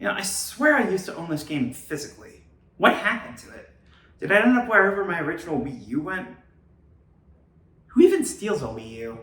I swear I used to own this game physically. What happened to it? Did I end up wherever my original Wii U went? Who even steals a Wii U?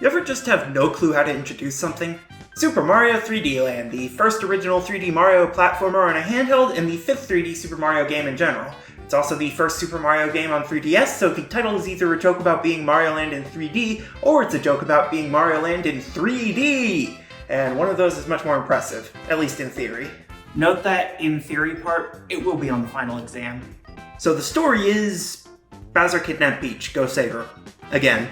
You ever just have no clue how to introduce something? Super Mario 3D Land, the first original 3D Mario platformer on a handheld and the fifth 3D Super Mario game in general. It's also the first Super Mario game on 3DS, so the title is either a joke about being Mario Land in 3D, or it's a joke about being Mario Land in 3D! And one of those is much more impressive, at least in theory. Note that in theory part, it will be on the final exam. So the story is... Bowser kidnapped Peach, go save her. Again.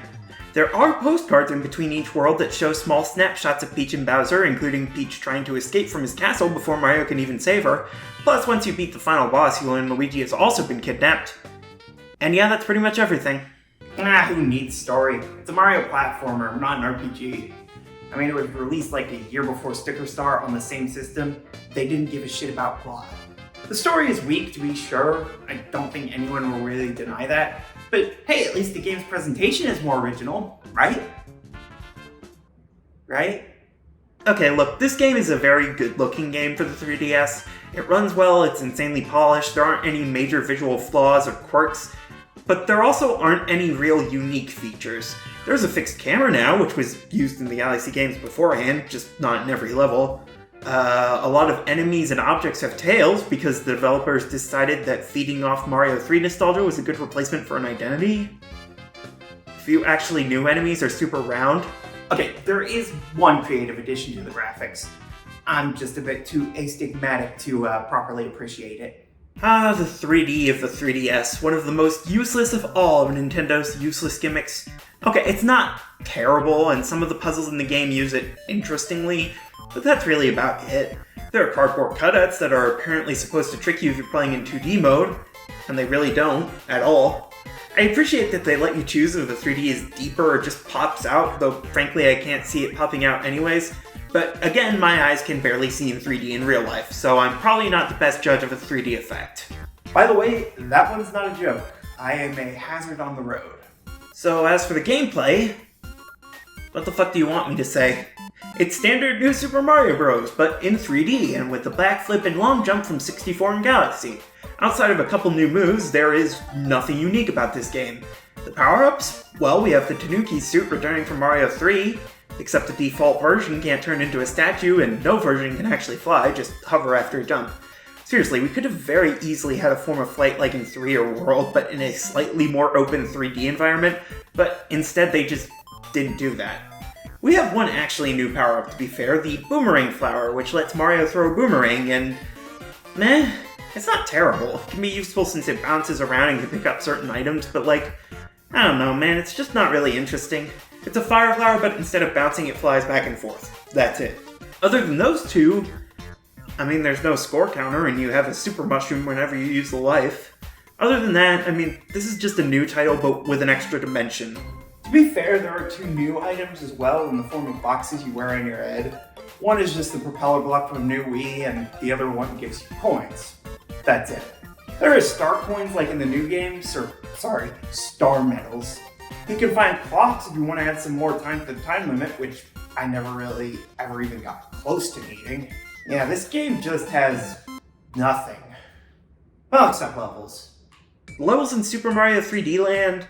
There are postcards in between each world that show small snapshots of Peach and Bowser, including Peach trying to escape from his castle before Mario can even save her. Plus, once you beat the final boss, you learn Luigi has also been kidnapped. And yeah, that's pretty much everything. Who needs story? It's a Mario platformer, not an RPG. I mean, it was released like a year before Sticker Star on the same system. They didn't give a shit about plot. The story is weak, to be sure. I don't think anyone will really deny that. But hey, at least the game's presentation is more original, right? Right? Okay, look, this game is a very good-looking game for the 3DS. It runs well, it's insanely polished, there aren't any major visual flaws or quirks, but there also aren't any real unique features. There's a fixed camera now, which was used in the Galaxy games beforehand, just not in every level. A lot of enemies and objects have tails because the developers decided that feeding off Mario 3 nostalgia was a good replacement for an identity. A few actually new enemies are super round. Okay, there is one creative addition to the graphics. I'm just a bit too astigmatic to properly appreciate it. Ah, the 3D of the 3DS, one of the most useless of all of Nintendo's useless gimmicks. Okay, it's not terrible, and some of the puzzles in the game use it interestingly, but that's really about it. There are cardboard cutouts that are apparently supposed to trick you if you're playing in 2D mode, and they really don't, at all. I appreciate that they let you choose if the 3D is deeper or just pops out, though frankly I can't see it popping out anyways. But again, my eyes can barely see in 3D in real life, so I'm probably not the best judge of a 3D effect. By the way, that one's not a joke. I am a hazard on the road. So as for the gameplay, what the fuck do you want me to say? It's standard New Super Mario Bros., but in 3D and with the backflip and long jump from 64 in Galaxy. Outside of a couple new moves, there is nothing unique about this game. The power-ups? Well, we have the Tanuki suit returning from Mario 3, except the default version can't turn into a statue and no version can actually fly, just hover after a jump. Seriously, we could have very easily had a form of flight like in 3 or World, but in a slightly more open 3D environment, but instead they just didn't do that. We have one actually new power-up, to be fair, the Boomerang Flower, which lets Mario throw a boomerang, and meh, it's not terrible. It can be useful since it bounces around and can pick up certain items, but like, I don't know, man, it's just not really interesting. It's a fire flower, but instead of bouncing, it flies back and forth. That's it. Other than those two, I mean, there's no score counter, and you have a super mushroom whenever you use the life. Other than that, I mean, this is just a new title, but with an extra dimension. To be fair, there are 2 new items as well in the form of boxes you wear on your head. One is just the propeller block from New Wii, and the other one gives you coins. That's it. There is star coins like in the new games, star medals. You can find clocks if you want to add some more time to the time limit, which I never really ever even got close to needing. Yeah, this game just has nothing. Well, except levels. The levels in Super Mario 3D Land,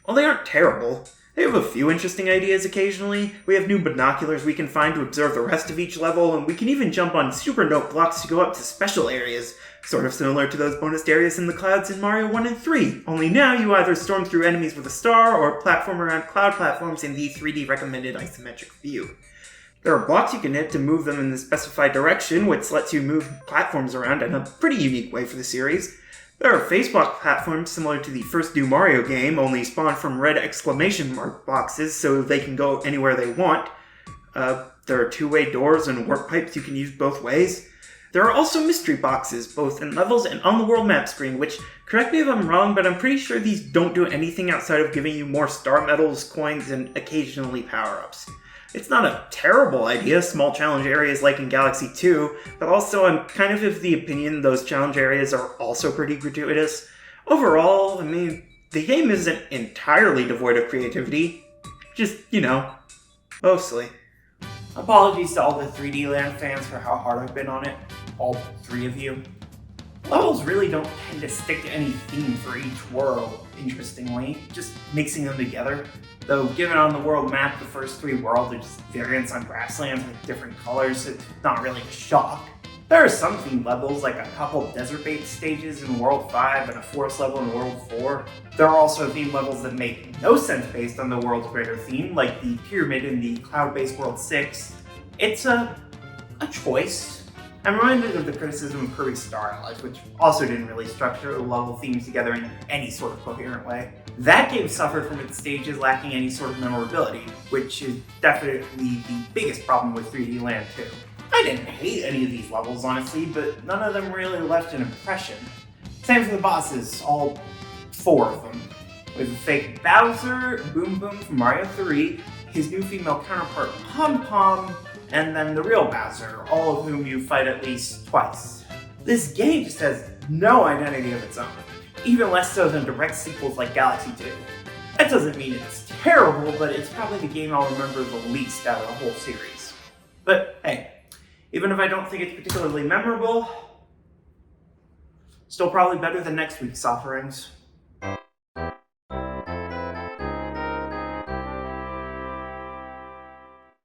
well, they aren't terrible. They have a few interesting ideas occasionally. We have new binoculars we can find to observe the rest of each level, and we can even jump on super note blocks to go up to special areas, sort of similar to those bonus areas in the clouds in Mario 1 and 3, only now you either storm through enemies with a star or platform around cloud platforms in the 3D recommended isometric view. There are blocks you can hit to move them in the specified direction, which lets you move platforms around in a pretty unique way for the series. There are face block platforms similar to the first new Mario game, only spawned from red exclamation mark boxes so they can go anywhere they want. There are two-way doors and warp pipes you can use both ways. There are also mystery boxes, both in levels and on the world map screen, which, correct me if I'm wrong, but I'm pretty sure these don't do anything outside of giving you more star medals, coins, and occasionally power-ups. It's not a terrible idea, small challenge areas like in Galaxy 2, but also I'm kind of the opinion those challenge areas are also pretty gratuitous. Overall, I mean, the game isn't entirely devoid of creativity. Just, mostly. Apologies to all the 3D Land fans for how hard I've been on it, all 3 of you. Levels really don't tend to stick to any theme for each world, interestingly, just mixing them together. Though given on the world map, the first 3 worlds are just variants on grasslands with different colors, it's not really a shock. There are some themed levels, like a couple desert-based stages in World 5 and a forest level in World 4. There are also themed levels that make no sense based on the world's greater theme, like the pyramid in the cloud-based World 6. It's a choice. I'm reminded of the criticism of Kirby's Star Allies, which also didn't really structure the level themes together in any sort of coherent way. That game suffered from its stages lacking any sort of memorability, which is definitely the biggest problem with 3D Land 2. I didn't hate any of these levels, honestly, but none of them really left an impression. Same for the bosses, all 4 of them. With the fake Bowser, Boom Boom from Mario 3, his new female counterpart Pom Pom, and then the real Bowser, all of whom you fight at least twice. This game just has no identity of its own, even less so than direct sequels like Galaxy 2. That doesn't mean it's terrible, but it's probably the game I'll remember the least out of the whole series. But hey, even if I don't think it's particularly memorable, still probably better than next week's offerings.